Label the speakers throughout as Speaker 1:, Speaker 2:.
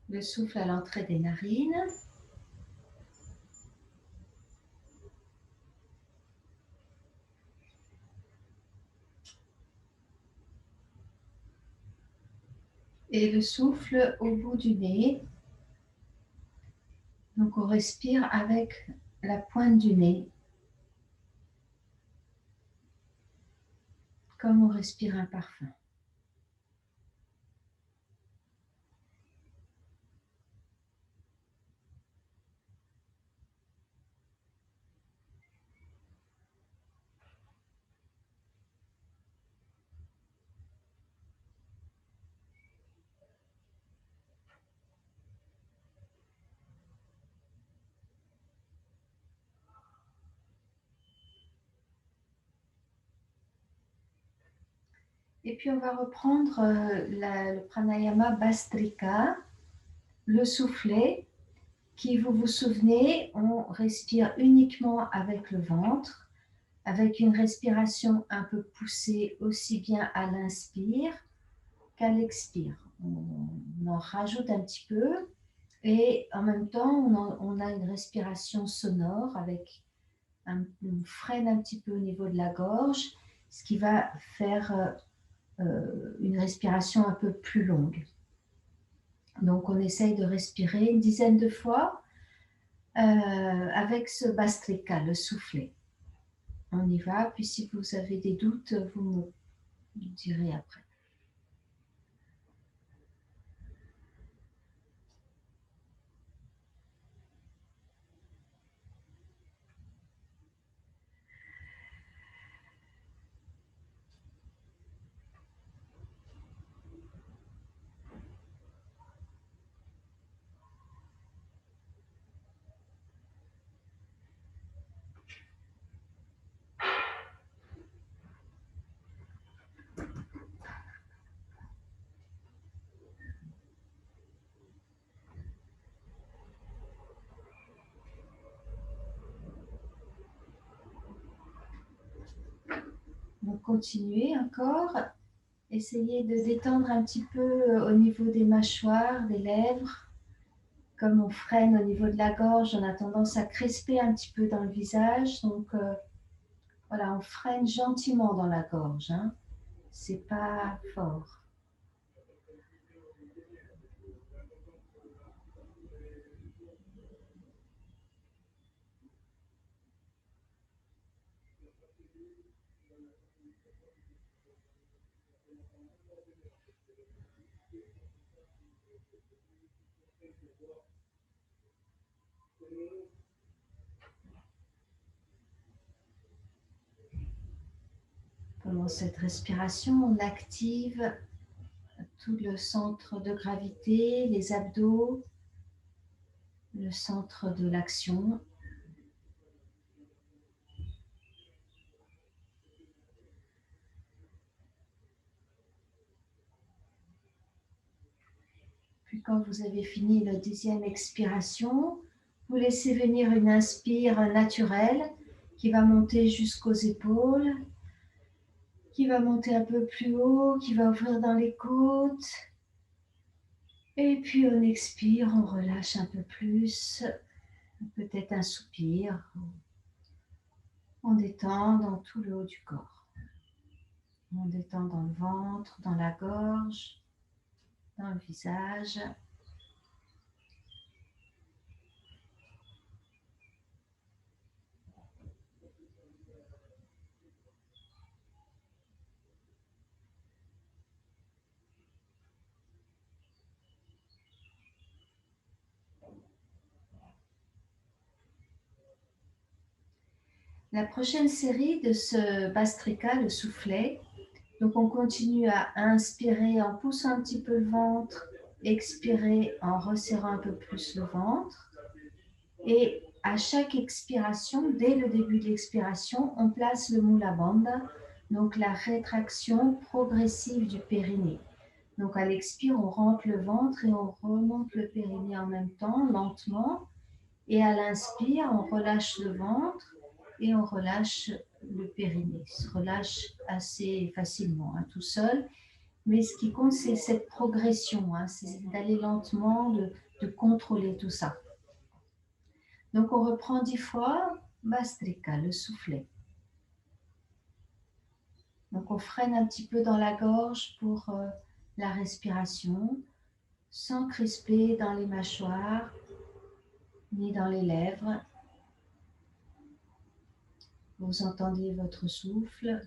Speaker 1: Le souffle à l'entrée des narines. Et le souffle au bout du nez. Donc on respire avec la pointe du nez. Comme on respire un parfum. Et puis on va reprendre le pranayama Bhastrika, le soufflet, qui, vous vous souvenez, on respire uniquement avec le ventre, avec une respiration un peu poussée aussi bien à l'inspire qu'à l'expire. On en rajoute un petit peu et en même temps on a une respiration sonore avec on freine un petit peu au niveau de la gorge, ce qui va faire une respiration un peu plus longue. Donc on essaye de respirer une dizaine de fois avec ce Bhastrika, le soufflet. On y va, puis si vous avez des doutes, vous me direz après. Donc continuez encore. Essayez de détendre un petit peu au niveau des mâchoires, des lèvres. Comme on freine au niveau de la gorge, on a tendance à crisper un petit peu dans le visage. Donc voilà, on freine gentiment dans la gorge. Hein. C'est pas fort. Pendant cette respiration, on active tout le centre de gravité, les abdos, le centre de l'action. Puis quand vous avez fini la 10e expiration, vous laissez venir une inspire naturelle qui va monter jusqu'aux épaules, qui va monter un peu plus haut, qui va ouvrir dans les côtes. Et puis on expire, on relâche un peu plus, peut-être un soupir. On détend dans tout le haut du corps. On détend dans le ventre, dans la gorge, dans le visage. La prochaine série de ce Bhastrika, le soufflet, donc on continue à inspirer en poussant un petit peu le ventre, expirer en resserrant un peu plus le ventre. Et à chaque expiration, dès le début de l'expiration, on place le Mula Bandha, donc la rétraction progressive du périnée. Donc à l'expire, on rentre le ventre et on remonte le périnée en même temps, lentement. Et à l'inspire, on relâche le ventre et on relâche le périnée. Il se relâche assez facilement, hein, tout seul. Mais ce qui compte, c'est cette progression, hein, c'est d'aller lentement, de contrôler tout ça. Donc, on reprend 10 fois Bastrika, le soufflet. Donc, on freine un petit peu dans la gorge pour la respiration, sans crisper dans les mâchoires ni dans les lèvres. Vous entendez votre souffle.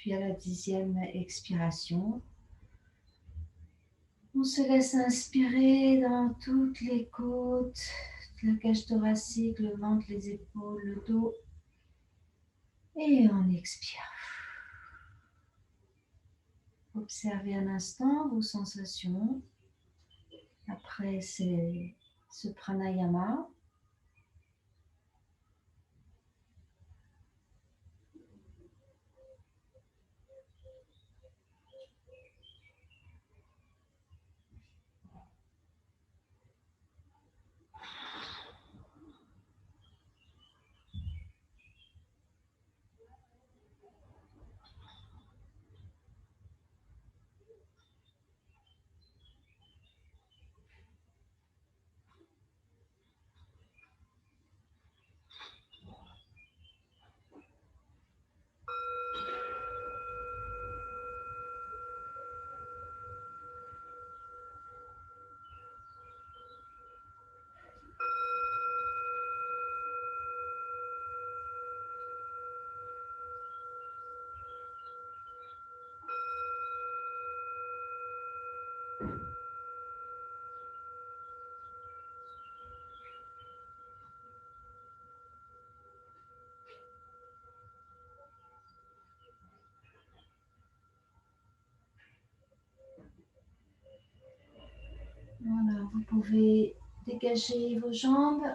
Speaker 1: Puis à la 10e expiration, on se laisse inspirer dans toutes les côtes, la cage thoracique, le ventre, les épaules, le dos. Et on expire. Observez un instant vos sensations après ce pranayama. Voilà, vous pouvez dégager vos jambes.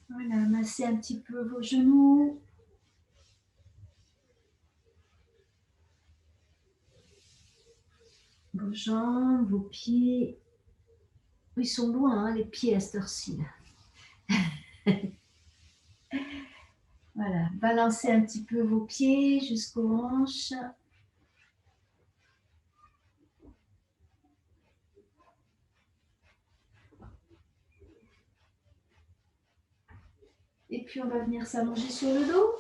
Speaker 1: Voilà, massez un petit peu vos genoux. Vos jambes, vos pieds. Ils sont loin, hein, les pieds à cette heure-ci. Voilà, balancez un petit peu vos pieds jusqu'aux hanches. Et puis on va venir s'allonger sur le dos.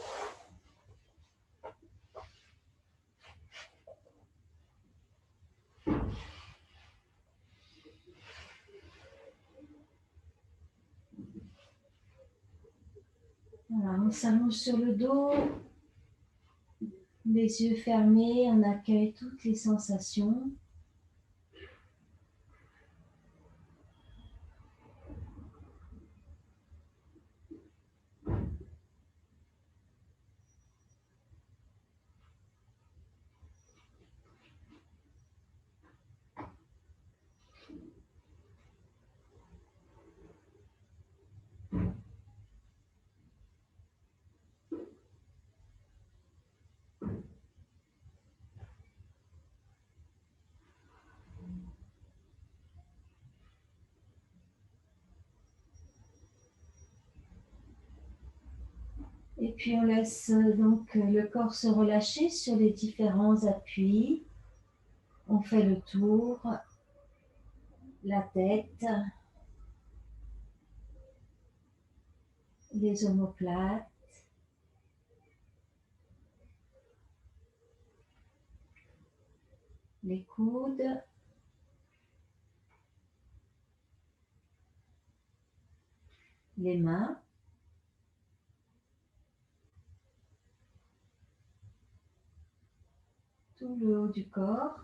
Speaker 1: Voilà, on s'allonge sur le dos, les yeux fermés, on accueille toutes les sensations. Et puis on laisse donc le corps se relâcher sur les différents appuis. On fait le tour, la tête, les omoplates, les coudes, les mains, tout le haut du corps,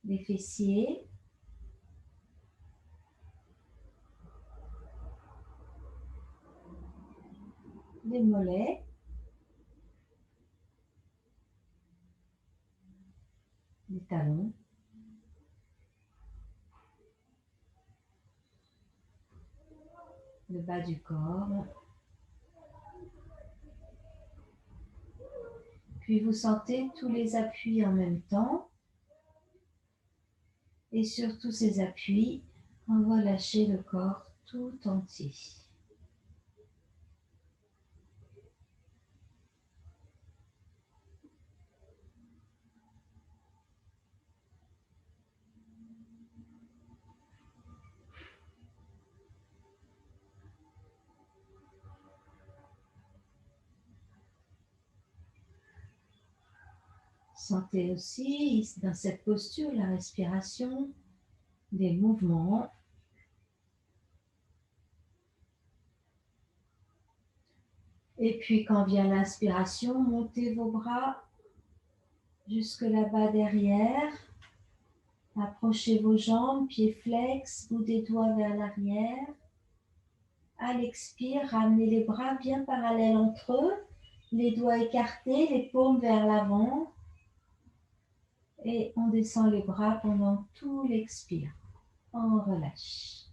Speaker 1: les fessiers, les mollets, les talons, le bas du corps. Puis vous sentez tous les appuis en même temps. Et sur tous ces appuis, on va lâcher le corps tout entier. Sentez aussi dans cette posture la respiration, des mouvements. Et puis quand vient l'inspiration, montez vos bras jusque là-bas derrière. Approchez vos jambes, pieds flex, bout des doigts vers l'arrière. À l'expire, ramenez les bras bien parallèles entre eux, les doigts écartés, les paumes vers l'avant. Et on descend les bras pendant tout l'expire. On relâche.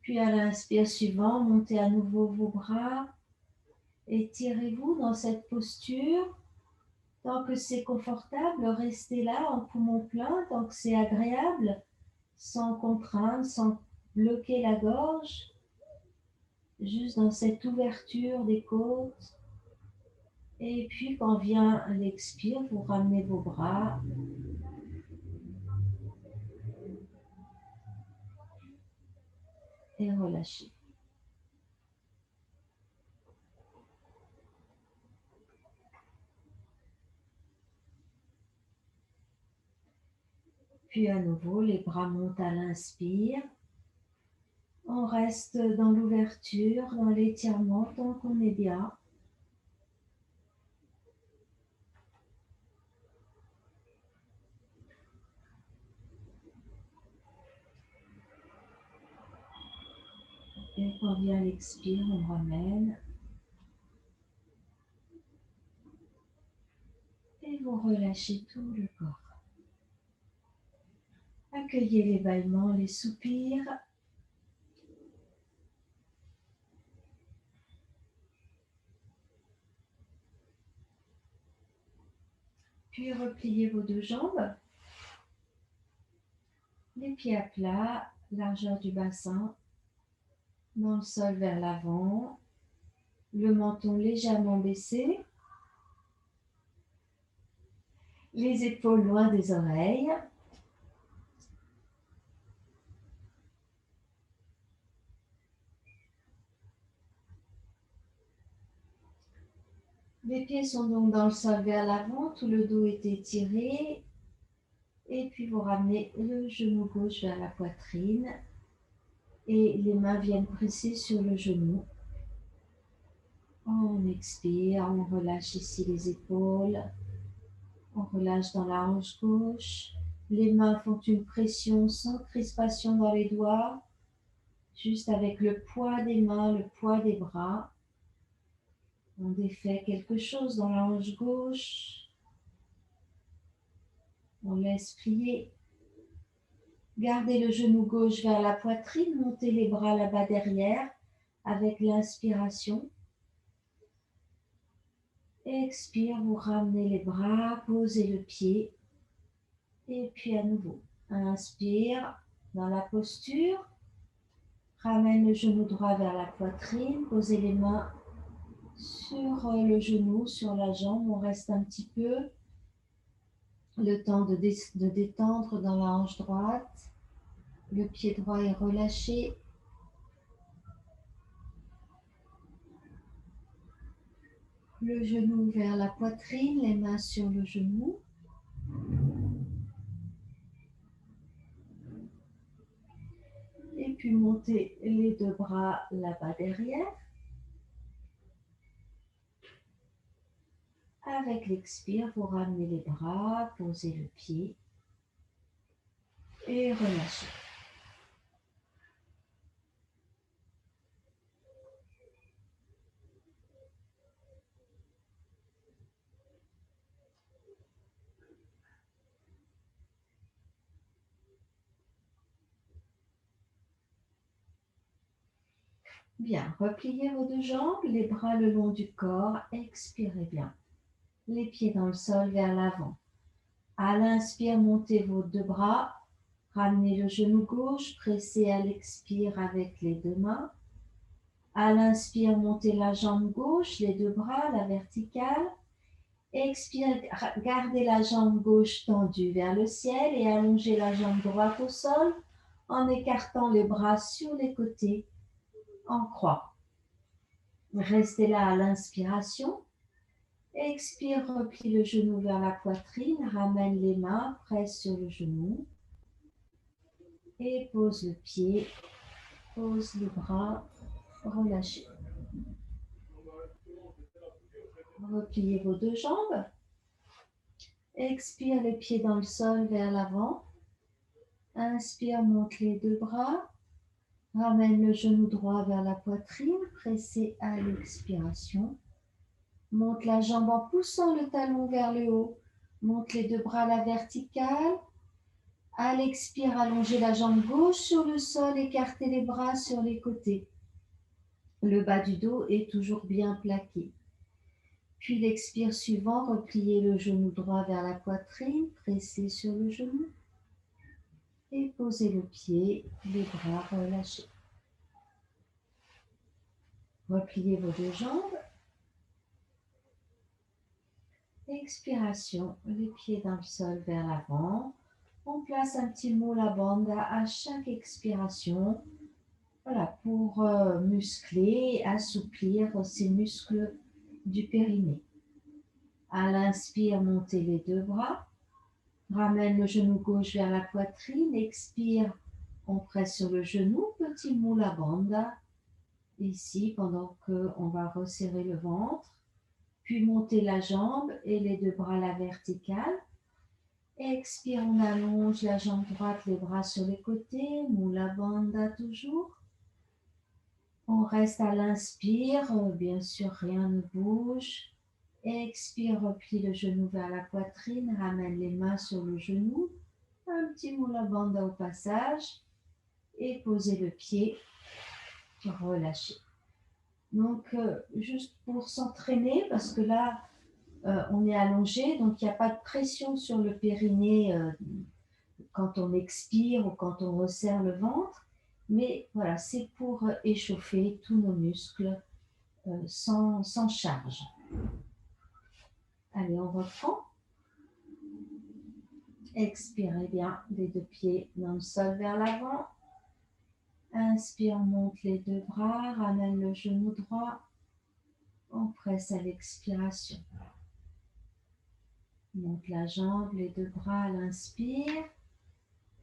Speaker 1: Puis à l'inspire suivant, montez à nouveau vos bras. Étirez-vous dans cette posture. Tant que c'est confortable, restez là en poumon plein, tant que c'est agréable, sans contrainte, sans bloquer la gorge. Juste dans cette ouverture des côtes. Et puis quand vient l'expire, vous ramenez vos bras. Et relâchez. Puis à nouveau, les bras montent à l'inspire. On reste dans l'ouverture, dans l'étirement, tant qu'on est bien. Et quand vient l'expire, on ramène. Et vous relâchez tout le corps. Accueillez les bâillements, les soupirs. Puis repliez vos deux jambes. Les pieds à plat, largeur du bassin. Dans le sol vers l'avant. Le menton légèrement baissé. Les épaules loin des oreilles. Les pieds sont donc dans le sol vers l'avant, tout le dos est étiré. Et puis vous ramenez le genou gauche vers la poitrine. Et les mains viennent presser sur le genou. On expire, on relâche ici les épaules. On relâche dans la hanche gauche. Les mains font une pression sans crispation dans les doigts. Juste avec le poids des mains, le poids des bras. On défait quelque chose dans la hanche gauche. On laisse plier. Gardez le genou gauche vers la poitrine, montez les bras là-bas derrière avec l'inspiration. Expire, vous ramenez les bras, posez le pied. Et puis à nouveau, inspire dans la posture. Ramène le genou droit vers la poitrine. Posez les mains sur le genou, sur la jambe. On reste un petit peu. Le temps de détendre dans la hanche droite. Le pied droit est relâché. Le genou vers la poitrine, les mains sur le genou. Et puis montez les deux bras là-bas derrière. Avec l'expire, vous ramenez les bras, posez le pied et relâchez. Bien, repliez vos deux jambes, les bras le long du corps, expirez bien. Les pieds dans le sol vers l'avant. À l'inspire, montez vos deux bras, ramenez le genou gauche, pressez à l'expire avec les deux mains. À l'inspire, montez la jambe gauche, les deux bras, la verticale. Expirez, gardez la jambe gauche tendue vers le ciel et allongez la jambe droite au sol en écartant les bras sur les côtés en croix. Restez là à l'inspiration. Expire, replie le genou vers la poitrine, ramène les mains, presse sur le genou et pose le pied, pose les bras, relâchez. Repliez vos deux jambes. Expire, les pieds dans le sol vers l'avant. Inspire, monte les deux bras. Ramène le genou droit vers la poitrine, pressez à l'expiration. Monte la jambe en poussant le talon vers le haut. Monte les deux bras à la verticale. À l'expire, allongez la jambe gauche sur le sol, écartez les bras sur les côtés. Le bas du dos est toujours bien plaqué. Puis l'expire suivant, repliez le genou droit vers la poitrine, pressez sur le genou et posez le pied, les bras relâchés. Repliez vos deux jambes. Expiration, les pieds dans le sol vers l'avant. On place un petit Mula Bandha à chaque expiration. Voilà, pour muscler, assouplir ces muscles du périnée. À l'inspire, montez les deux bras. Ramène le genou gauche vers la poitrine. Expire, on presse sur le genou. Petit Mula Bandha. Ici, pendant qu'on va resserrer le ventre. Puis monter la jambe et les deux bras à la verticale. Expire, on allonge la jambe droite, les bras sur les côtés. Mula Bandha toujours. On reste à l'inspire, bien sûr rien ne bouge. Expire, replie le genou vers la poitrine, ramène les mains sur le genou. Un petit Mula Bandha au passage. Et posez le pied, relâchez. Donc, juste pour s'entraîner, parce que là, on est allongé, donc il n'y a pas de pression sur le périnée quand on expire ou quand on resserre le ventre. Mais voilà, c'est pour échauffer tous nos muscles sans charge. Allez, on reprend. Expirez bien, les deux pieds dans le sol vers l'avant. Inspire, monte les deux bras, ramène le genou droit. On presse à l'expiration. Monte la jambe, les deux bras à l'inspire.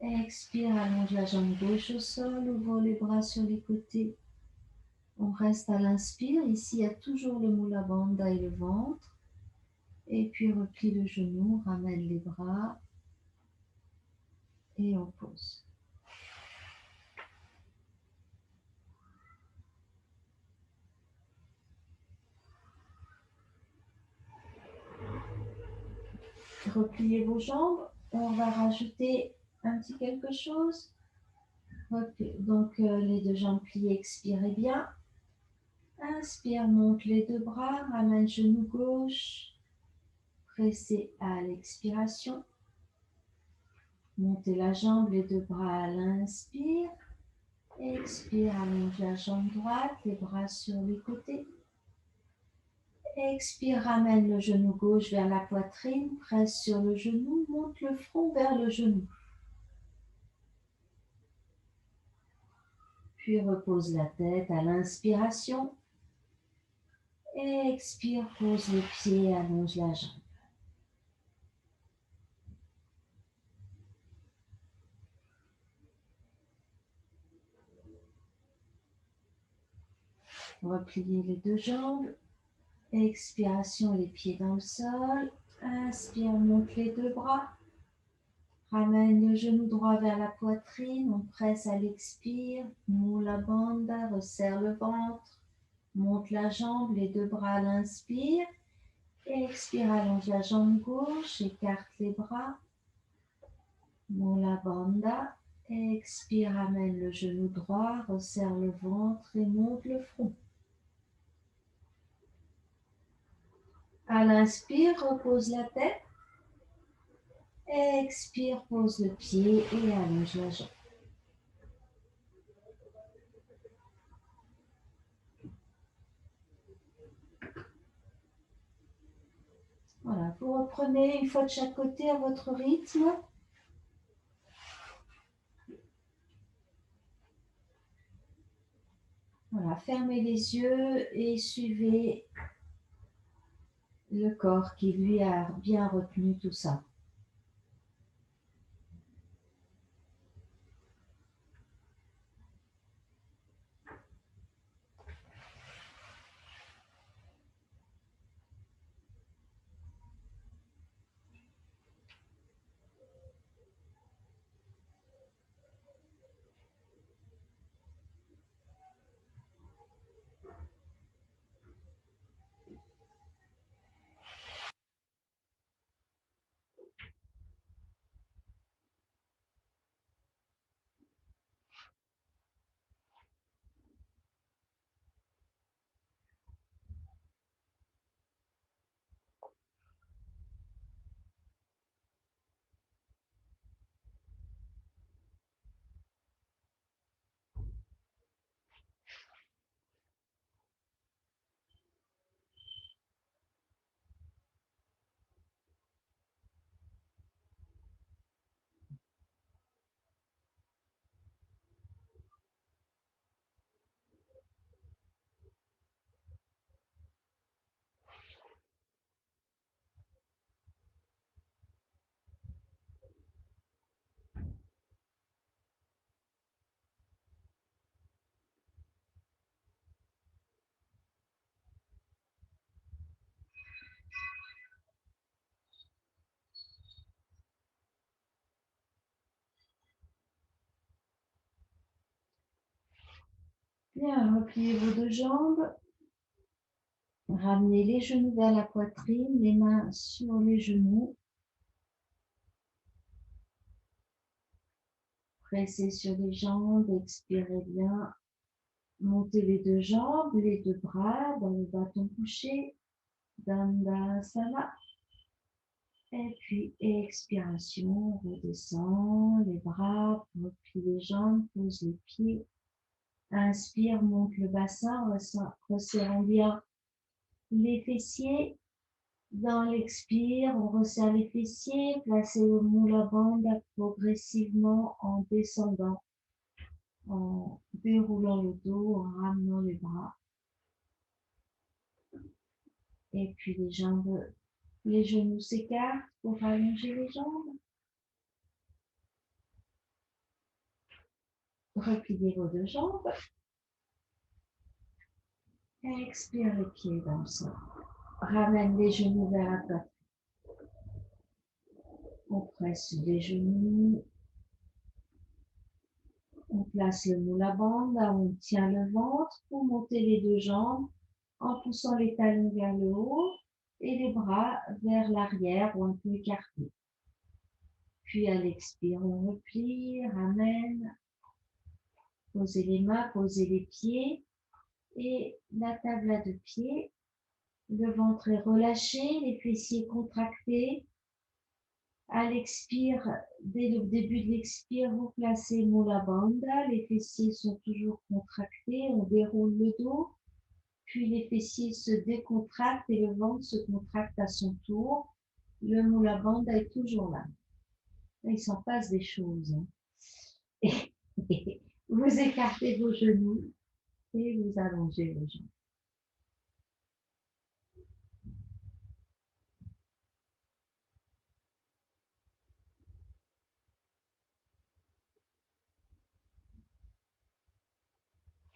Speaker 1: Expire, allonge la jambe gauche au sol, ouvre les bras sur les côtés. On reste à l'inspire. Ici, il y a toujours le Mula Bandha et le ventre. Et puis, replie le genou, ramène les bras et on pose. Repliez vos jambes. On va rajouter un petit quelque chose. Donc, les deux jambes pliées, expirez bien. Inspire, monte les deux bras, ramène genou gauche. Pressez à l'expiration. Montez la jambe, les deux bras à l'inspire. Expire, allonge la jambe droite, les bras sur les côtés. Expire, ramène le genou gauche vers la poitrine, presse sur le genou, monte le front vers le genou. Puis repose la tête à l'inspiration. Expire, pose les pieds, allonge la jambe. Repliez les deux jambes. Expiration, les pieds dans le sol. Inspire, monte les deux bras. Ramène le genou droit vers la poitrine. On presse à l'expire. Mula Bandha, resserre le ventre. Monte la jambe, les deux bras à l'inspire. Expire, allonge la jambe gauche. Écarte les bras. Mula Bandha. Expire, ramène le genou droit. Resserre le ventre et monte le front. À l'inspire, repose la tête. Expire, pose le pied et allonge la jambe. Voilà, vous reprenez une fois de chaque côté à votre rythme. Voilà, fermez les yeux et suivez le corps qui lui a bien retenu tout ça. Bien, repliez vos deux jambes. Ramenez les genoux vers la poitrine, les mains sur les genoux. Pressez sur les jambes, expirez bien. Montez les deux jambes, les deux bras dans le bâton couché. Dandasana. Et puis, expiration, redescend les bras, replie les jambes, pose les pieds. Inspire, monte le bassin, resserrant bien les fessiers. Dans l'expire, on resserre les fessiers, placez le Mula Bandha progressivement en descendant, en déroulant le dos, en ramenant les bras. Et puis les jambes, les genoux s'écartent pour allonger les jambes. Repliez vos deux jambes. Expire les pieds dans le sol. Ramène les genoux vers la poitrine. On presse sur les genoux. On place le Mula Bandha, on tient le ventre pour monter les deux jambes en poussant les talons vers le haut et les bras vers l'arrière ou un peu écartés. Puis à l'expire, on replie, ramène. Posez les mains, posez les pieds et la table à deux pieds. Le ventre est relâché, les fessiers contractés. À l'expire, dès le début de l'expire, vous placez Mula Bandha. Les fessiers sont toujours contractés. On déroule le dos. Puis les fessiers se décontractent et le ventre se contracte à son tour. Le Mula Bandha est toujours là. Il s'en passe des choses. Et vous écartez vos genoux et vous allongez vos jambes.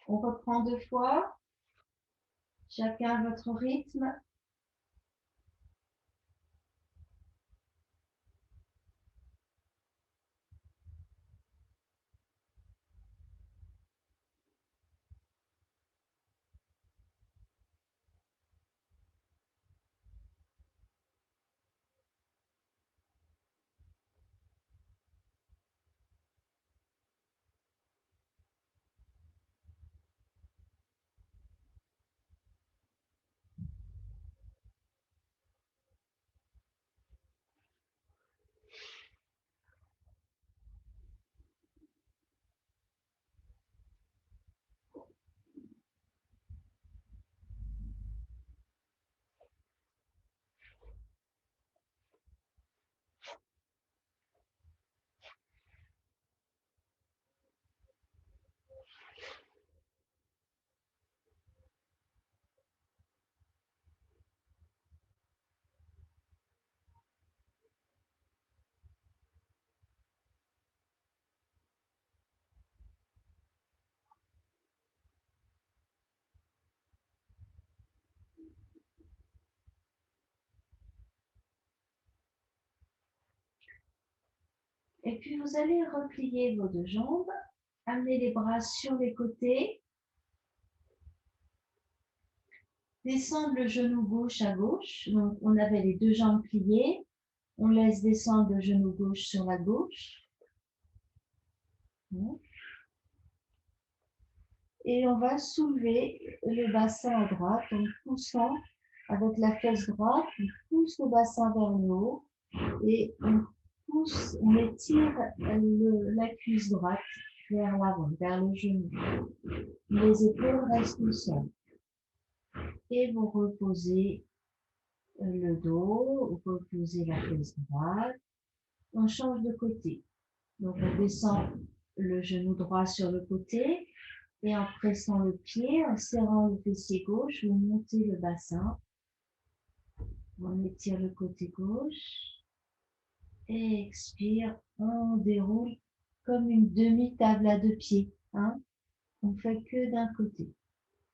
Speaker 1: On reprend 2 fois, chacun à votre rythme. Et puis vous allez replier vos 2 jambes, amener les bras sur les côtés, descendre le genou gauche à gauche. Donc on avait les 2 jambes pliées. On laisse descendre le genou gauche sur la gauche. Et on va soulever le bassin à droite en poussant avec la fesse droite. On pousse le bassin vers le haut et on pousse, on étire la cuisse droite vers l'avant, vers le genou. Les épaules restent au sol. Et vous reposez le dos, vous reposez la fesse droite. On change de côté. Donc on descend le genou droit sur le côté et en pressant le pied, en serrant le fessier gauche, vous montez le bassin. On étire le côté gauche et expire. On déroule comme une demi-table à 2 pieds. Hein. On fait que d'un côté.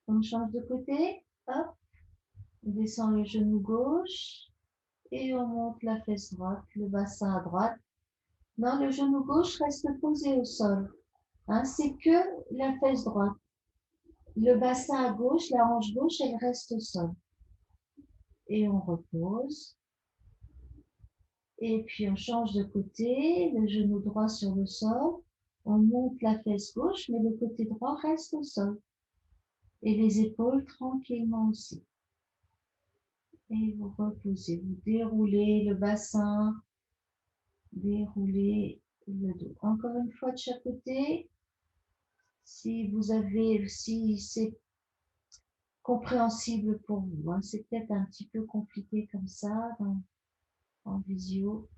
Speaker 1: On change de côté. Hop. On descend le genou gauche et on monte la fesse droite, le bassin à droite. Non, le genou gauche reste posé au sol. Hein, c'est que la fesse droite. Le bassin à gauche, la hanche gauche, elle reste au sol. Et on repose. Et puis on change de côté, le genou droit sur le sol. On monte la fesse gauche, mais le côté droit reste au sol. Et les épaules tranquillement aussi. Et vous reposez, vous déroulez le bassin, déroulez le dos. Encore une fois de chaque côté. Si c'est compréhensible pour vous, hein, c'est peut-être un petit peu compliqué comme ça en visio.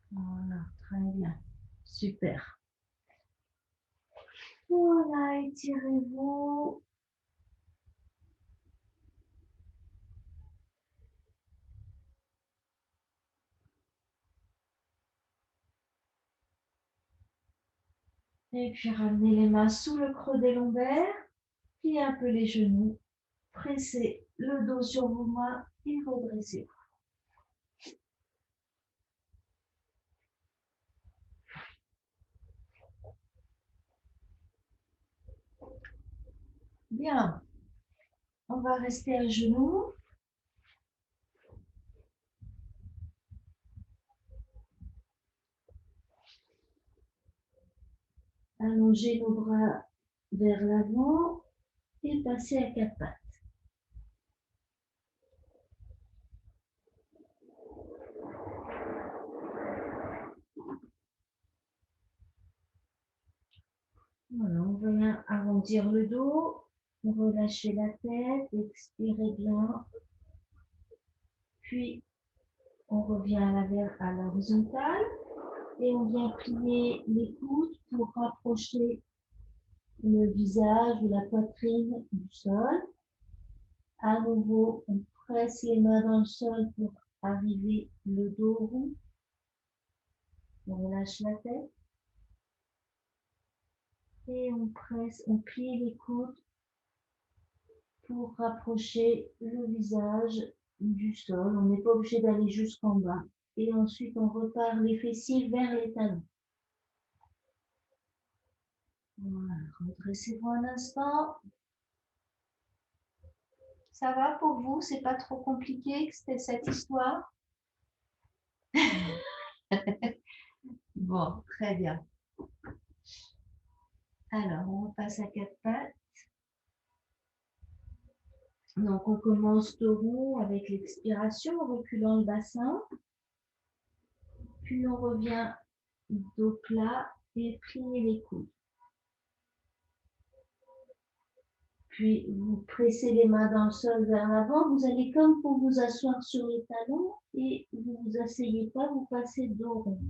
Speaker 1: Voilà, très bien. Super. Voilà, étirez-vous. Et puis ramenez les mains sous le creux des lombaires. Pliez un peu les genoux. Pressez le dos sur vos mains et redressez-vous. Bien. On va rester à genoux. Allonger nos bras vers l'avant et passer à quatre pattes. Voilà, on vient arrondir le dos, relâcher la tête, expirez bien, puis on revient à l'horizontale et on vient plier les coudes pour rapprocher le visage ou la poitrine du sol. À nouveau, on presse les mains dans le sol pour arriver le dos rond. On relâche la tête. Et on presse, on plie les coudes pour rapprocher le visage du sol. On n'est pas obligé d'aller jusqu'en bas. Et ensuite, on repart les fessiers vers les talons. Voilà, redressez-vous un instant. Ça va pour vous? C'est pas trop compliqué que c'était cette histoire? Bon, très bien. Alors, on passe à quatre pattes. Donc, on commence dos rond avec l'expiration, en reculant le bassin. Puis, on revient dos plat et pliez les coudes. Puis, vous pressez les mains dans le sol vers l'avant. Vous allez comme pour vous asseoir sur les talons et vous ne vous asseyez pas, vous passez dos rond.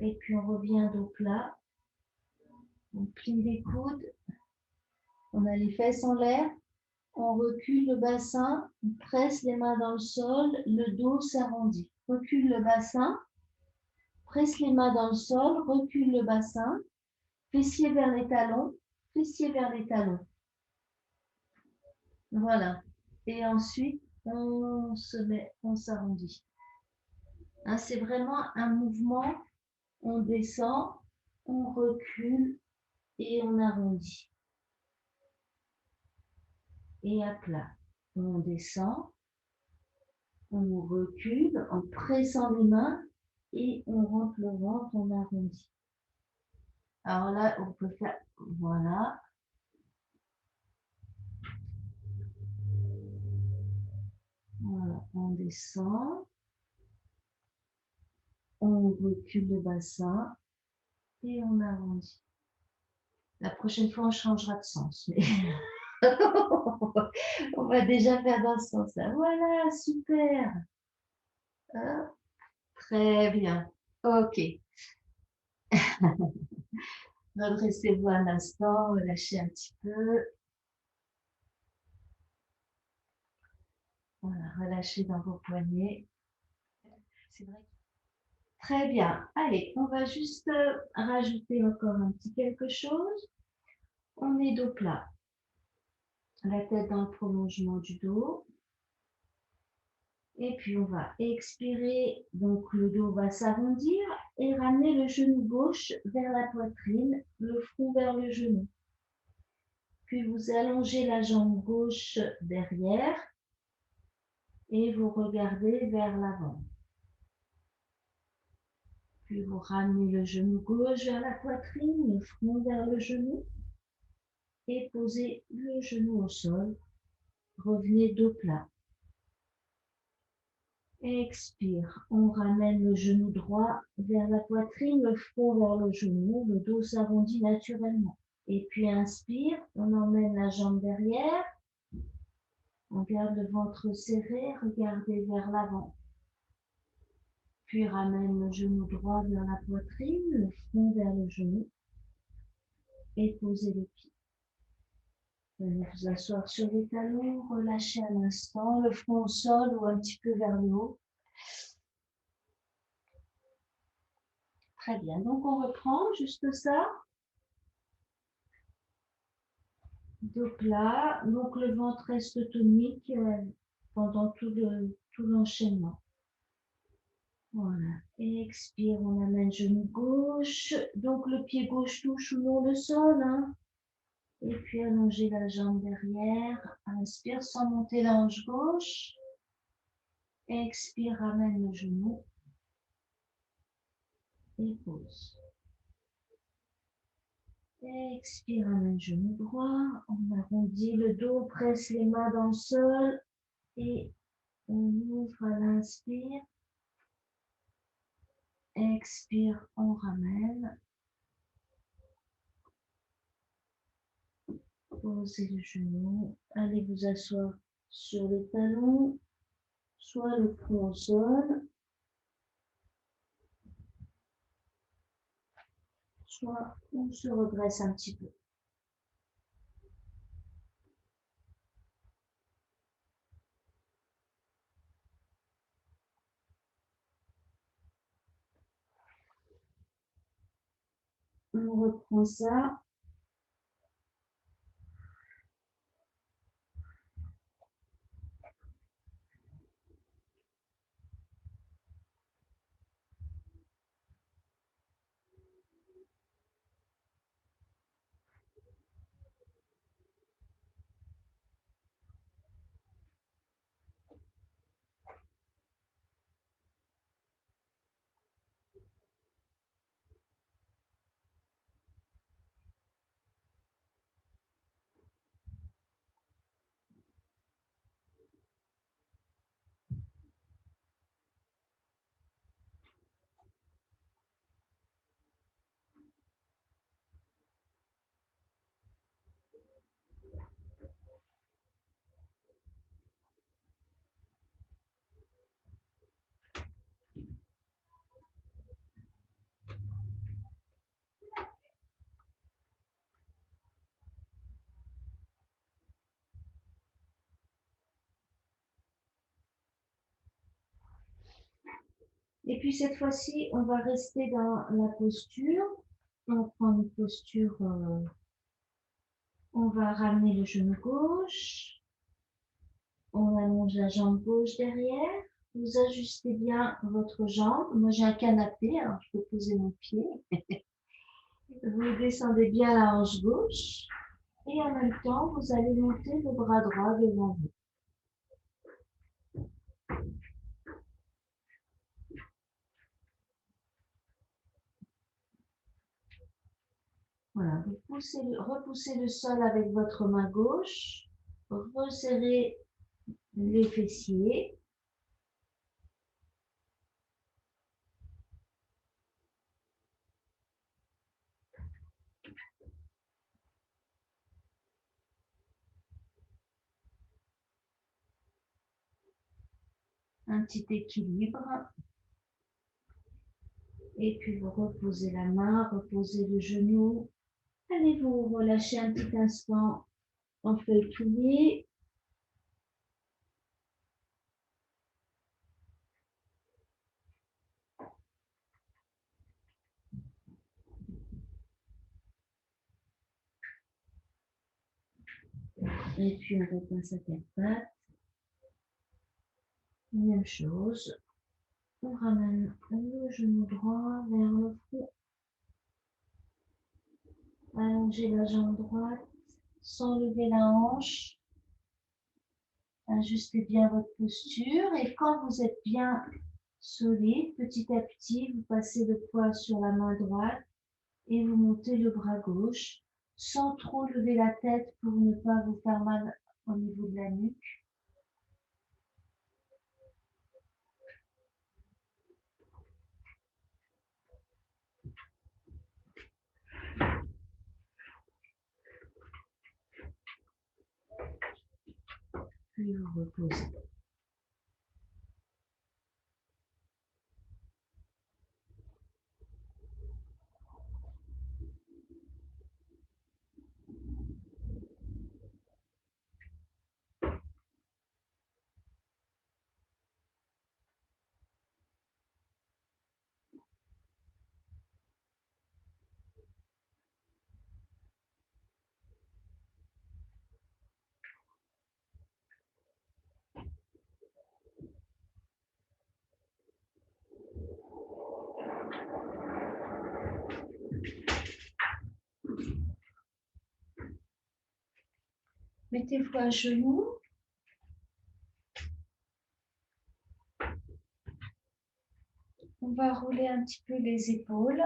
Speaker 1: Et puis, on revient dos plat. On plie les coudes. On a les fesses en l'air. On recule le bassin. On presse les mains dans le sol. Le dos s'arrondit. Recule le bassin. Presse les mains dans le sol. Recule le bassin. Fessiers vers les talons. Fessiers vers les talons. Voilà. Et ensuite, on se met, on s'arrondit. Hein, c'est vraiment un mouvement. On descend, on recule et on arrondit. Et à plat. On descend, on recule en pressant les mains et on rentre le ventre, on arrondit. Alors là, on peut faire, voilà. Voilà, on descend, on recule le bassin et on arrondit. La prochaine fois, on changera de sens. Mais on va déjà faire dans ce sens-là. Voilà, super. Hein? Très bien. Ok. Redressez-vous un instant, relâchez un petit peu. Voilà, relâchez dans vos poignets. C'est vrai. Très bien. Allez, on va juste rajouter encore un petit quelque chose. On est dos plat. La tête dans le prolongement du dos. Et puis on va expirer. Donc le dos va s'arrondir et ramener le genou gauche vers la poitrine, le front vers le genou. Puis vous allongez la jambe gauche derrière et vous regardez vers l'avant. Puis vous ramenez le genou gauche vers la poitrine, le front vers le genou et posez le genou au sol. Revenez dos plat. Expire. On ramène le genou droit vers la poitrine, le front vers le genou, le dos s'arrondit naturellement. Et puis inspire, on emmène la jambe derrière. On garde le ventre serré, regardez vers l'avant. Puis ramène le genou droit vers la poitrine, le front vers le genou et posez les pieds. Venez vous asseoir sur les talons, relâchez un instant, le front au sol ou un petit peu vers le haut. Très bien, donc on reprend juste ça. Dos plat, donc le ventre reste tonique pendant tout l'enchaînement. Voilà, expire, on amène genou gauche, donc le pied gauche touche ou non le sol, hein. Et puis allongez la jambe derrière, inspire sans monter la hanche gauche, expire, ramène le genou et pose. Expire, ramène genou droit. On arrondit le dos, presse les mains dans le sol et on ouvre à l'inspire. Expire, on ramène. Posez le genou. Allez vous asseoir sur les talons, soit le front au sol, soit on se redresse un petit peu. On reprend ça. Et puis cette fois-ci, on va rester dans la posture. On prend une posture, on va ramener le genou gauche. On allonge la jambe gauche derrière. Vous ajustez bien votre jambe. Moi, j'ai un canapé, alors je peux poser mon pied. Vous descendez bien la hanche gauche. Et en même temps, vous allez monter le bras droit devant vous. Voilà, vous repoussez le sol avec votre main gauche. Resserrez les fessiers. Un petit équilibre. Et puis vous reposez la main, reposez le genou. Allez vous relâcher un petit instant en feuille pliée. Et puis on repasse à quatre pattes. Même chose. On ramène le genou droit vers le front. Allongez la jambe droite sans lever la hanche. Ajustez bien votre posture et quand vous êtes bien solide, petit à petit, vous passez le poids sur la main droite et vous montez le bras gauche sans trop lever la tête pour ne pas vous faire mal au niveau de la nuque. Puis vous reposez. Mettez-vous à genoux. On va rouler un petit peu les épaules.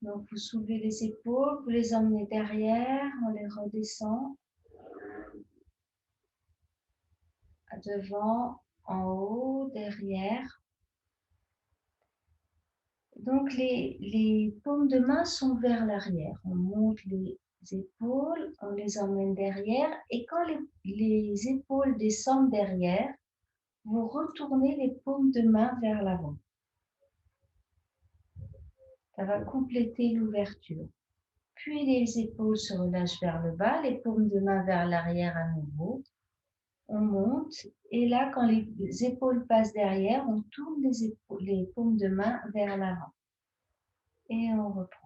Speaker 1: Donc, vous soulevez les épaules, vous les emmenez derrière, on les redescend. Devant, en haut, derrière. Donc, les paumes de main sont vers l'arrière. On monte les épaules, on les emmène derrière. Et quand les épaules descendent derrière, vous retournez les paumes de main vers l'avant. Ça va compléter l'ouverture. Puis les épaules se relâchent vers le bas, les paumes de main vers l'arrière à nouveau. On monte et là, quand les épaules passent derrière, on tourne les paumes de main vers l'avant. Et on reprend.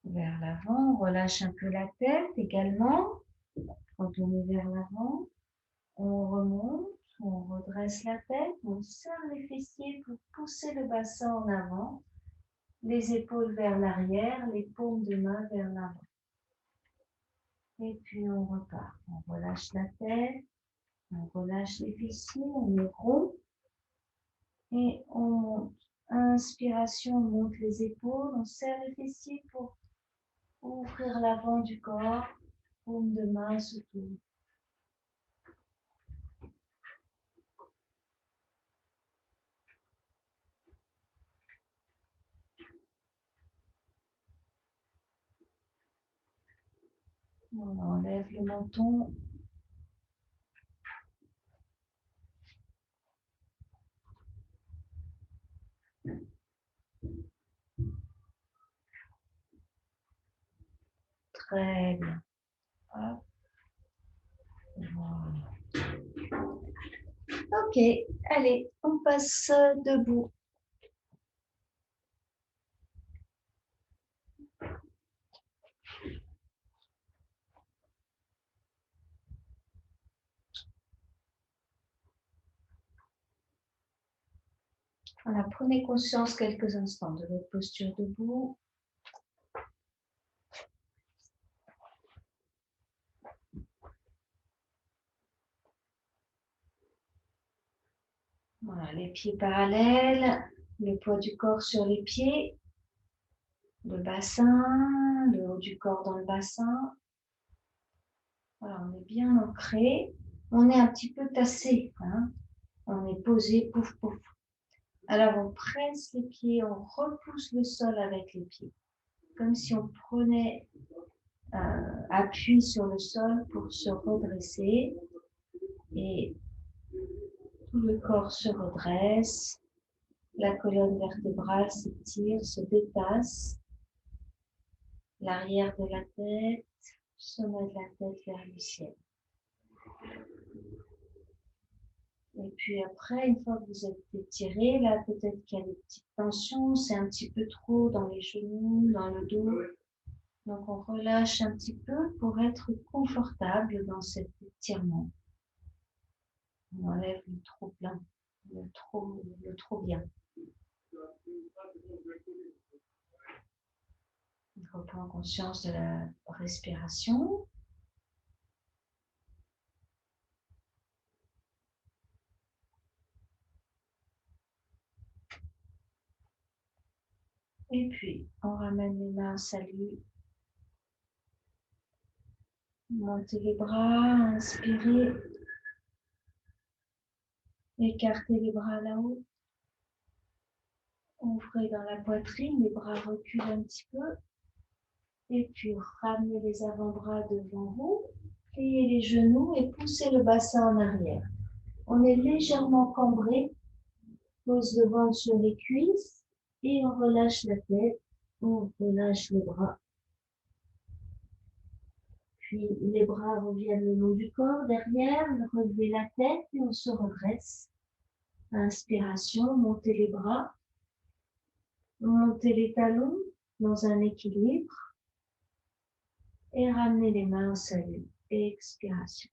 Speaker 1: Vers l'avant, on relâche un peu la tête également. Quand on est vers l'avant, on remonte, on redresse la tête, on serre les fessiers pour pousser le bassin en avant, les épaules vers l'arrière, les paumes de main vers l'avant. Et puis on repart. On relâche la tête, on relâche les fessiers, on est rond et on monte. Inspiration, on monte les épaules, on serre les fessiers pour ouvrir l'avant du corps, paume de main se tourne. On enlève le menton. Très bien. Hop. Voilà. Ok, allez, on passe debout. Voilà, prenez conscience quelques instants de votre posture debout. Voilà, les pieds parallèles, le poids du corps sur les pieds, le bassin, le haut du corps dans le bassin. Voilà, on est bien ancré. On est un petit peu tassé. Hein. On est posé, pouf, pouf. Alors, on presse les pieds, on repousse le sol avec les pieds. Comme si on prenait appui sur le sol pour se redresser. Et tout le corps se redresse. La colonne vertébrale s'étire, se détasse. L'arrière de la tête, sommet de la tête vers le ciel. Et puis après, une fois que vous êtes étiré, là peut-être qu'il y a des petites tensions, c'est un petit peu trop dans les genoux, dans le dos. Donc on relâche un petit peu pour être confortable dans cet étirement. On enlève le trop plein, le trop bien. On reprend conscience de la respiration. Et puis, on ramène les mains, salut. Montez les bras, inspirez. Écartez les bras là-haut. Ouvrez dans la poitrine, les bras reculent un petit peu. Et puis, ramenez les avant-bras devant vous. Pliez les genoux et poussez le bassin en arrière. On est légèrement cambré. Pose le ventre sur les cuisses. Et on relâche la tête. On relâche les bras. Puis, les bras reviennent le long du corps, derrière. Relevez la tête et on se redresse. Inspiration, montez les bras. Montez les talons dans un équilibre. Et ramenez les mains au salut. Expiration.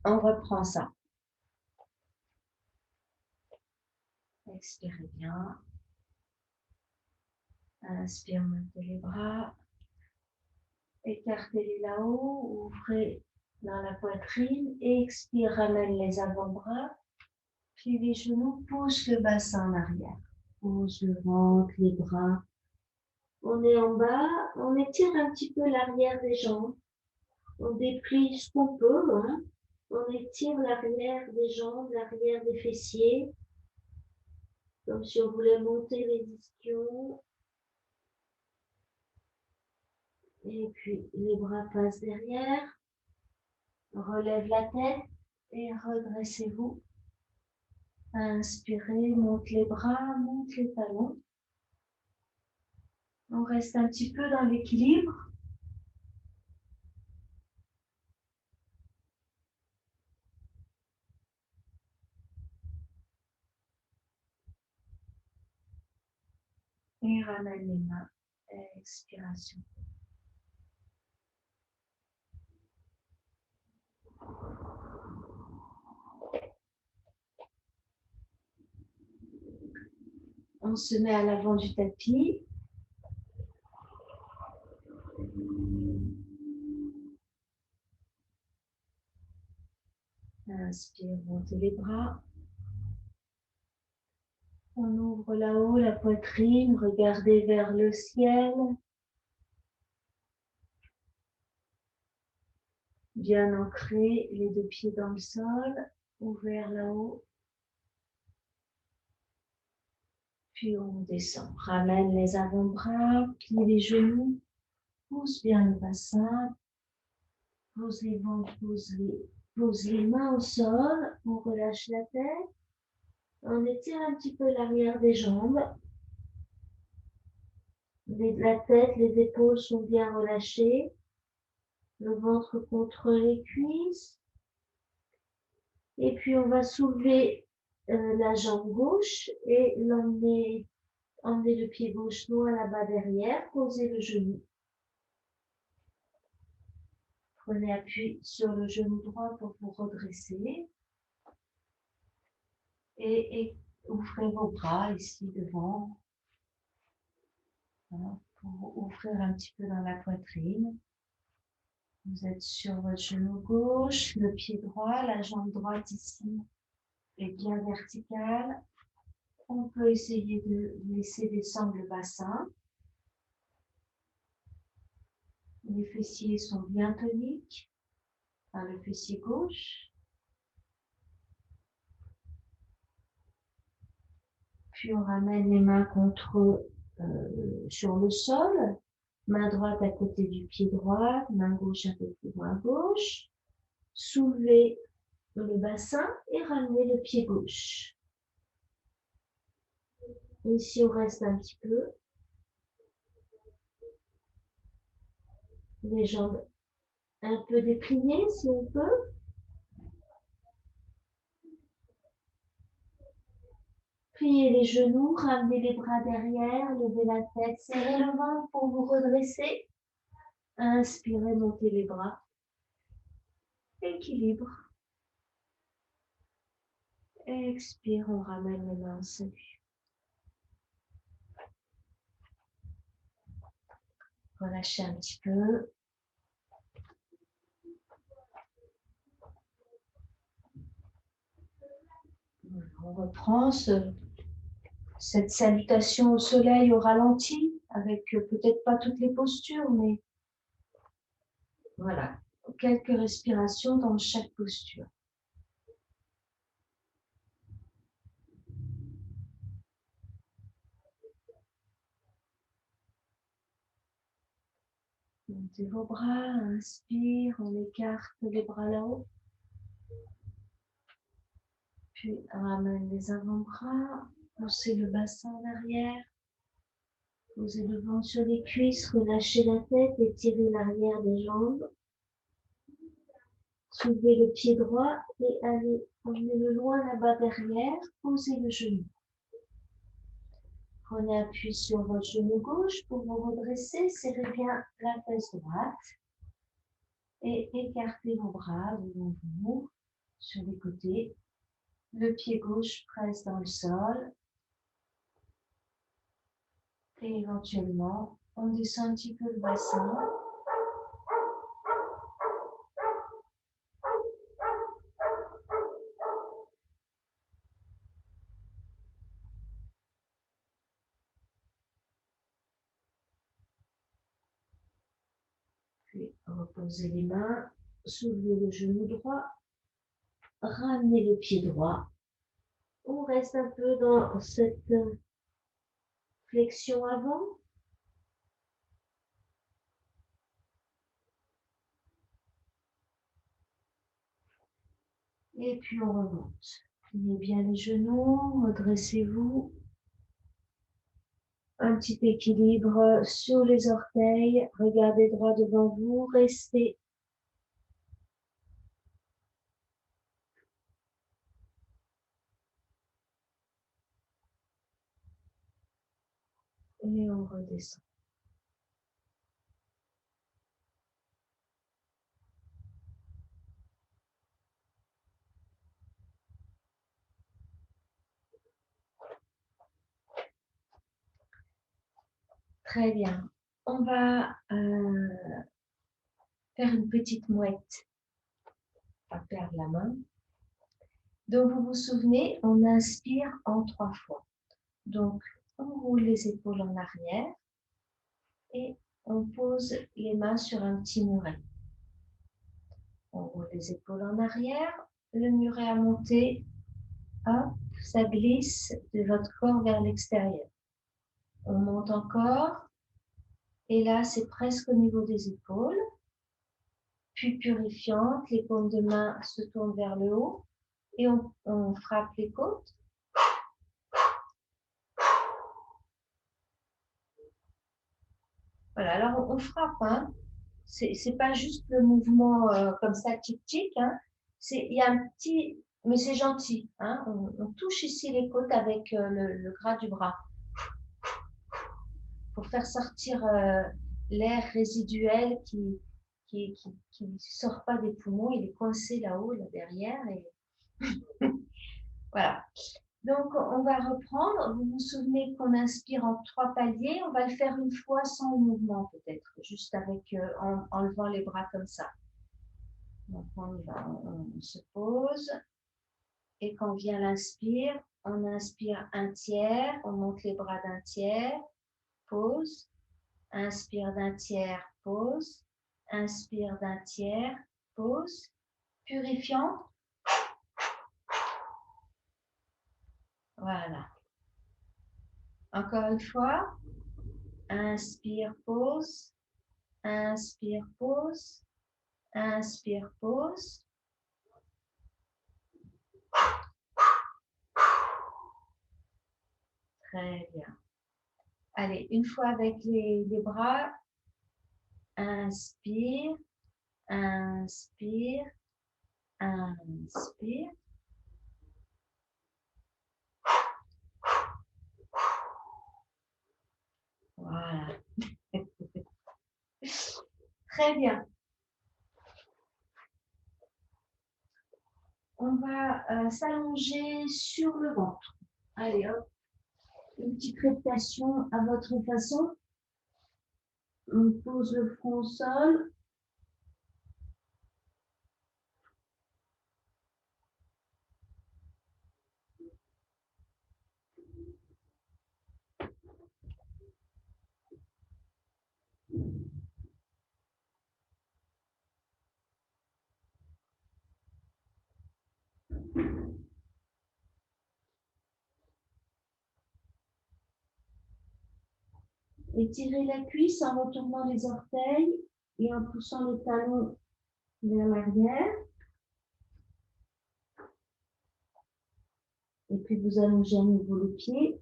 Speaker 1: On reprend ça. Expirez bien. Inspire, montez les bras. Écartez-les là-haut, ouvrez dans la poitrine, expire, ramène les avant-bras, puis les genoux, pousse le bassin en arrière. Pousse le ventre, les bras. On est en bas, on étire un petit peu l'arrière des jambes. On déplie ce qu'on peut, hein. On étire l'arrière des jambes, l'arrière des fessiers, comme si on voulait monter les ischions. Et puis les bras passent derrière. Relève la tête et redressez-vous. Inspirez, monte les bras, monte les talons. On reste un petit peu dans l'équilibre. Et ramène les mains. Expiration. On se met à l'avant du tapis. Inspire, montez les bras. On ouvre là-haut la poitrine, regardez vers le ciel. Bien ancré, les deux pieds dans le sol, ouverts là-haut. Puis on descend. Ramène les avant-bras, plie les genoux, pousse bien le bassin, pose les ventres, pose les mains au sol, on relâche la tête, on étire un petit peu l'arrière des jambes, la tête, les épaules sont bien relâchées, le ventre contre les cuisses, et puis on va soulever la jambe gauche et emmener le pied gauche loin là-bas derrière, posez le genou. Prenez appui sur le genou droit pour vous redresser. Et ouvrez vos bras ici devant. Voilà, pour ouvrir un petit peu dans la poitrine. Vous êtes sur votre genou gauche, le pied droit, la jambe droite ici est bien verticale. On peut essayer de laisser descendre le bassin. Les fessiers sont bien toniques. Par le fessier gauche. Puis on ramène les mains sur le sol. Main droite à côté du pied droit, main gauche un peu plus loin à gauche. Soulevez le bassin et ramenez le pied gauche. Ici, on reste un petit peu. Les jambes un peu dépliées si on peut. Pliez les genoux, ramenez les bras derrière, levez la tête, serrez le ventre pour vous redresser. Inspirez, montez les bras. Équilibre. Expire, on ramène les mains au salut. Relâchez un petit peu. On reprend cette salutation au soleil au ralenti, avec peut-être pas toutes les postures, mais voilà, quelques respirations dans chaque posture. Montez vos bras, inspire, on écarte les bras là-haut. Puis ramène les avant-bras, poussez le bassin en arrière. Posez le ventre sur les cuisses, relâchez la tête, étirez l'arrière des jambes. Soulevez le pied droit et allez emmenez-le loin là-bas derrière, posez le genou. Prenez appui sur votre genou gauche pour vous redresser, serrez bien la fesse droite et écartez vos bras devant vous sur les côtés. Le pied gauche presse dans le sol et éventuellement on descend un petit peu le bassin Et reposez les mains, soulevez le genou droit, ramenez le pied droit. On reste un peu dans cette flexion avant. Et puis on remonte. Pliez bien les genoux, redressez-vous. Un petit équilibre sur les orteils. Regardez droit devant vous, restez. Et on redescend. Très bien. On va faire une petite mouette. On va perdre la main. Donc, vous vous souvenez, on inspire en 3 fois. Donc, on roule les épaules en arrière et on pose les mains sur un petit muret. On roule les épaules en arrière, le muret à monter, hop, ça glisse de votre corps vers l'extérieur. On monte encore, et là, c'est presque au niveau des épaules. Puis purifiante, les paumes de main se tournent vers le haut et on frappe les côtes. Voilà, alors on frappe, hein. C'est pas juste le mouvement comme ça, tic-tic, hein. Il y a un petit, mais c'est gentil, hein. On touche ici les côtes avec le gras du bras pour faire sortir l'air résiduel qui sort pas des poumons, il est coincé là-haut, là derrière. Et voilà. Donc, on va reprendre. Vous vous souvenez qu'on inspire en 3 paliers. On va le faire une fois sans mouvement peut-être, juste avec en levant les bras comme ça. Donc, on se pose. Et quand vient l'inspire, on inspire un tiers. On monte les bras d'un tiers. Pause. Inspire d'un tiers. Pause. Inspire d'un tiers. Pause. Purifiant. Voilà. Encore une fois. Inspire, pause. Inspire, pause. Inspire, pause. Très bien. Allez, une fois avec les bras. Inspire, inspire, inspire. Voilà. Très bien. On va s'allonger sur le ventre. Allez, hop. Une petite réputation à votre façon. On pose le front au sol. Étirez la cuisse en retournant les orteils et en poussant le talon vers l'arrière. Et puis vous allongez à nouveau le pied.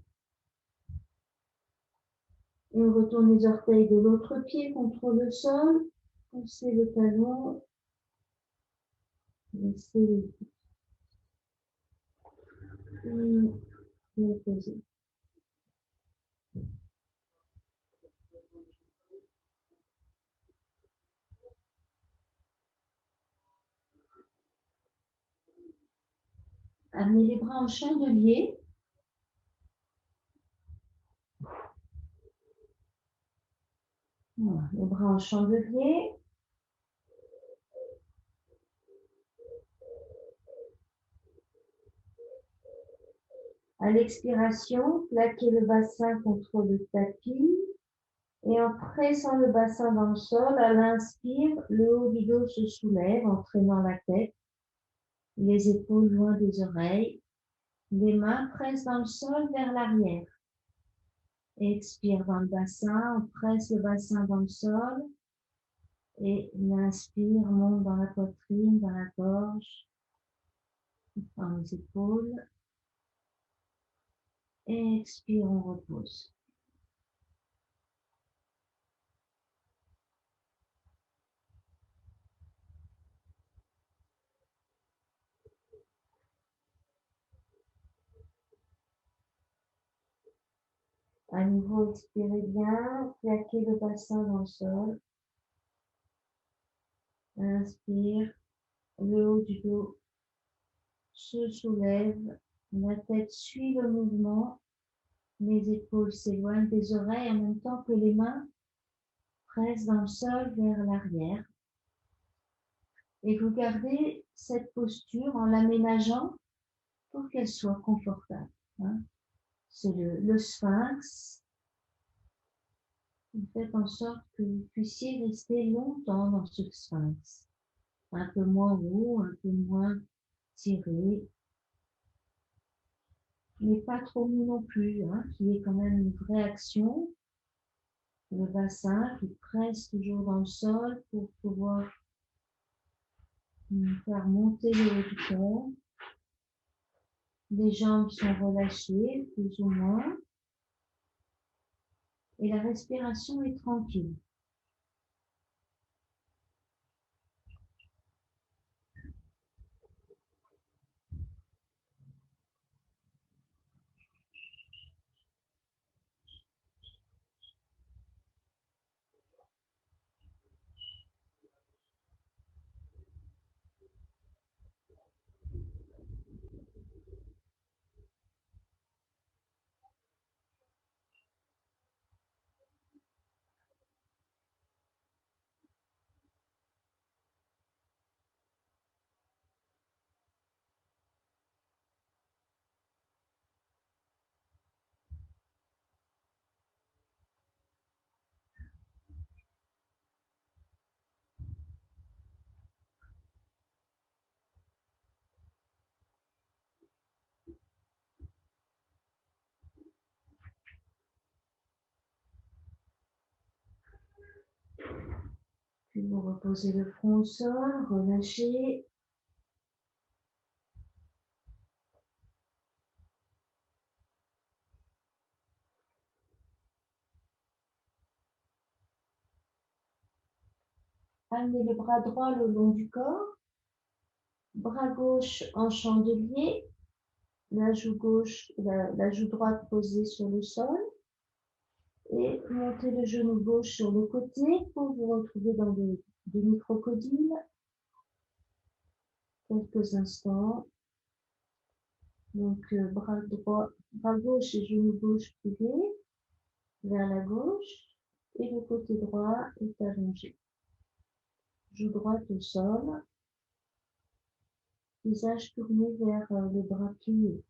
Speaker 1: Et on retourne les orteils de l'autre pied contre le sol. Poussez le talon. Laissez le pied reposer. Amenez les bras en chandelier. Voilà, les bras en chandelier. À l'expiration, plaquez le bassin contre le tapis Et en pressant le bassin dans le sol, à l'inspire, le haut du dos se soulève en traînant la tête, les épaules loin des oreilles. Les mains pressent dans le sol vers l'arrière. Expire dans le bassin, on presse le bassin dans le sol. Et l'inspire monte dans la poitrine, dans la gorge, dans les épaules. Et expire, on repose. À nouveau, expirez bien, plaquez le bassin dans le sol. Inspire, le haut du dos se soulève, la tête suit le mouvement, les épaules s'éloignent des oreilles en même temps que les mains pressent dans le sol vers l'arrière. Et vous gardez cette posture en l'aménageant pour qu'elle soit confortable. Hein. C'est le sphinx. Faites en sorte que vous puissiez rester longtemps dans ce sphinx. Un peu moins haut, un peu moins tiré, mais pas trop mou non plus, hein, qui est quand même une vraie action. Le bassin qui presse toujours dans le sol pour pouvoir faire monter le haut du corps. Les jambes sont relâchées, plus ou moins, et la respiration est tranquille. Puis vous reposez le front au sol, relâchez. Amenez le bras droit le long du corps, bras gauche en chandelier, la joue gauche, la joue droite posée sur le sol, et montez le genou gauche sur le côté pour vous retrouver dans des microcodiles. Quelques instants. Donc, bras droit, bras gauche et genou gauche pliés vers la gauche, et le côté droit est allongé. Joue droite au sol, visage tourné vers le bras plié.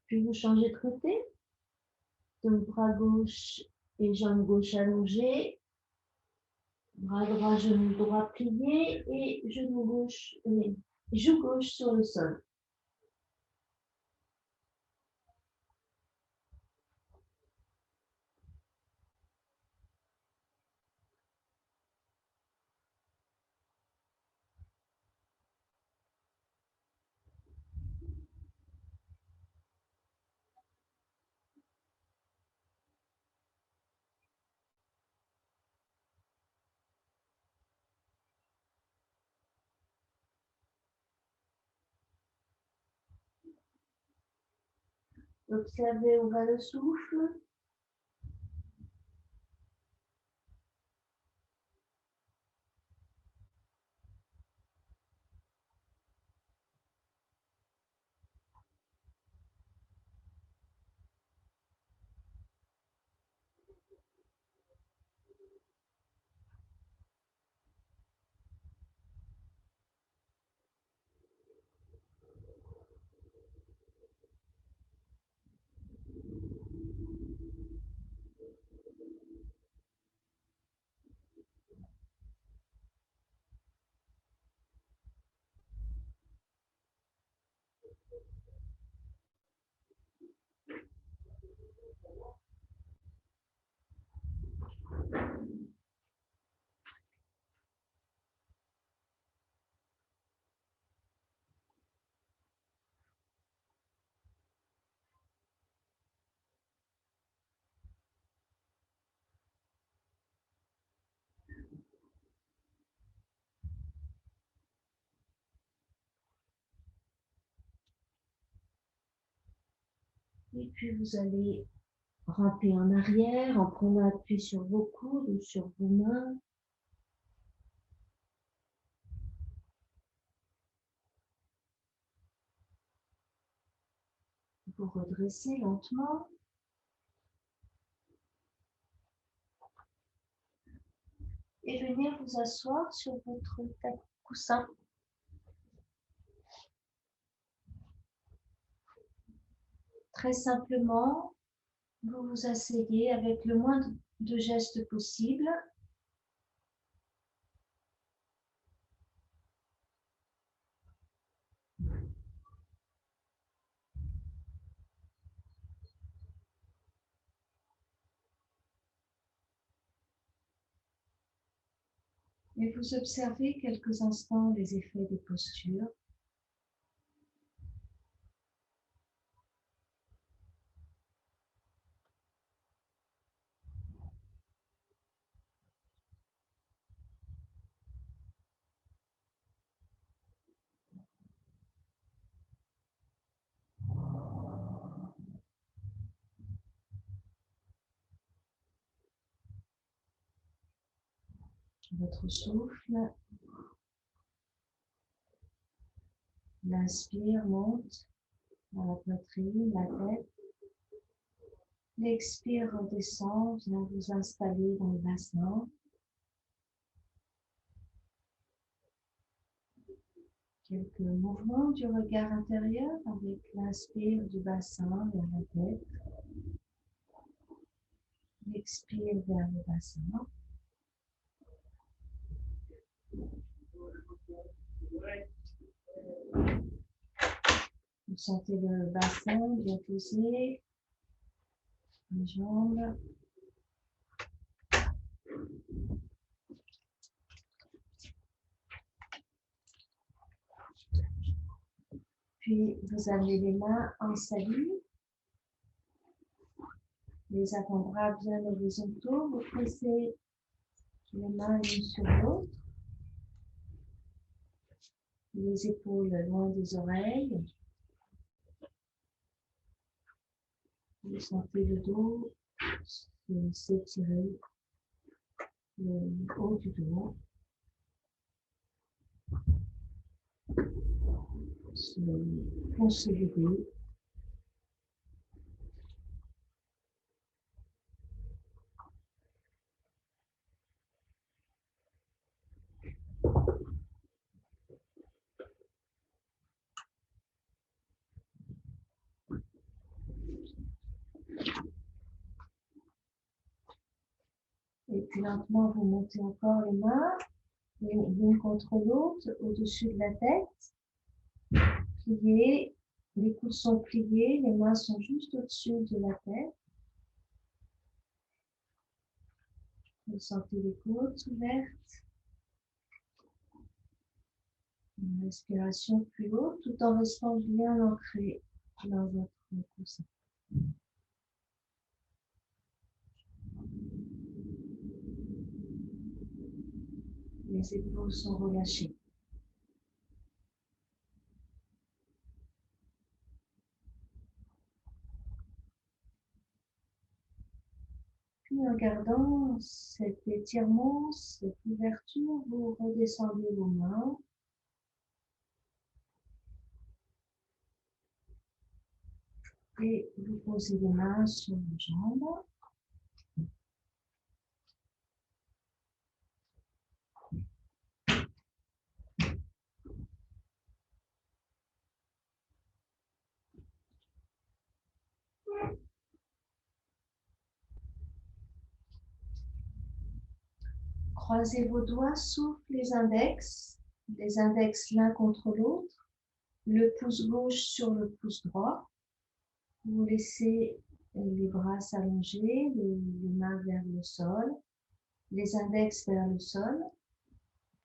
Speaker 1: Puis vous changez de côté, donc bras gauche et jambe gauche allongée, Bras droit, genou droit plié et genou gauche, joue gauche sur le sol. Observez où va le souffle. Et puis vous allez ramper en arrière en prenant appui sur vos coudes ou sur vos mains. Vous redressez lentement. Et venir vous asseoir sur votre coussin. Très simplement, vous vous asseyez avec le moins de gestes possible. Et vous observez quelques instants les effets des postures. Votre souffle. L'inspire monte dans la poitrine, la tête. L'expire redescend, vient vous installer dans le bassin. Quelques mouvements du regard intérieur avec l'inspire du bassin vers la tête. L'expire vers le bassin. Vous sentez le bassin bien posé, les jambes. Puis vous amenez les mains en salut, les avant-bras bien horizontaux. Vous pressez les mains l'une sur l'autre, les épaules loin des oreilles. Vous sentez le dos s'étirer, le haut du dos se consolider. Et Puis lentement, vous montez encore les mains, l'une contre l'autre, au-dessus de la tête. Pliez, les coudes sont pliés, les mains sont juste au-dessus de la tête. Vous sentez les côtes ouvertes. Une respiration plus haute tout en restant bien ancré dans votre coussin. Les épaules sont relâchées. Puis en gardant cet étirement, cette ouverture, vous redescendez vos mains. Et vous posez les mains sur vos jambes. Croisez vos doigts, souffle les index l'un contre l'autre, le pouce gauche sur le pouce droit. Vous laissez les bras s'allonger, les mains vers le sol, les index vers le sol.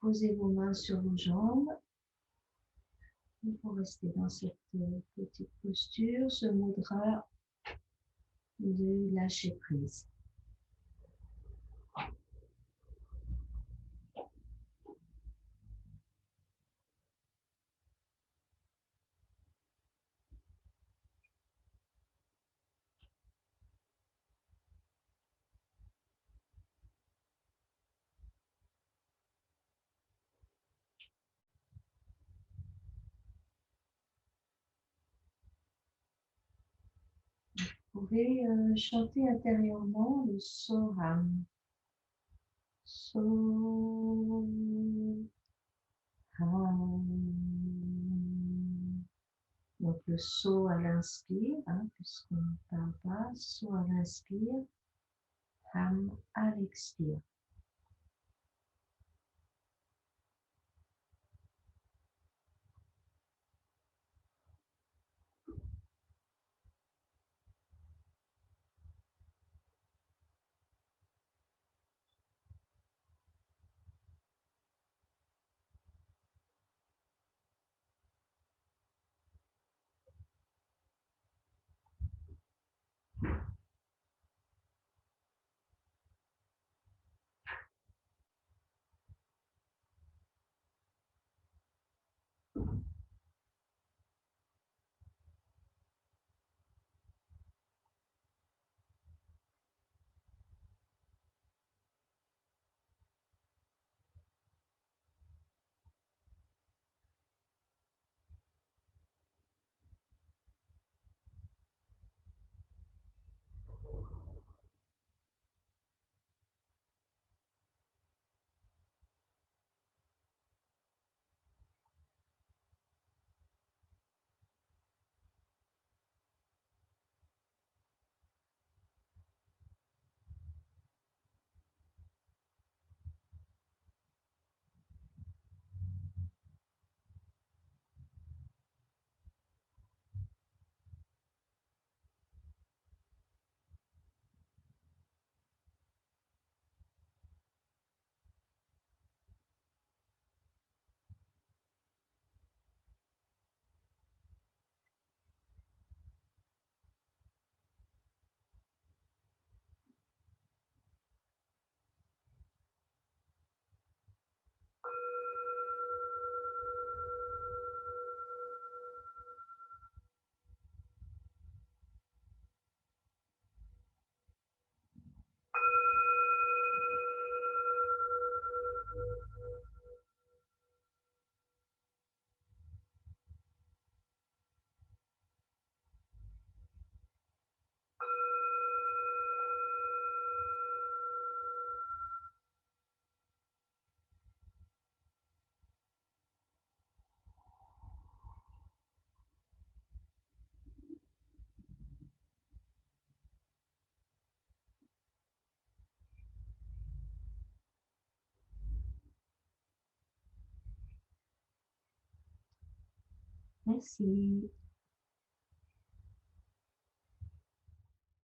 Speaker 1: Posez vos mains sur vos jambes. Il faut rester dans cette petite posture, ce mudra de lâcher prise. Vous pouvez chanter intérieurement le Soham. Soham. Donc le So à l'inspire, puisqu'on ne parle pas, So à l'inspire, Ham à l'expire. Merci.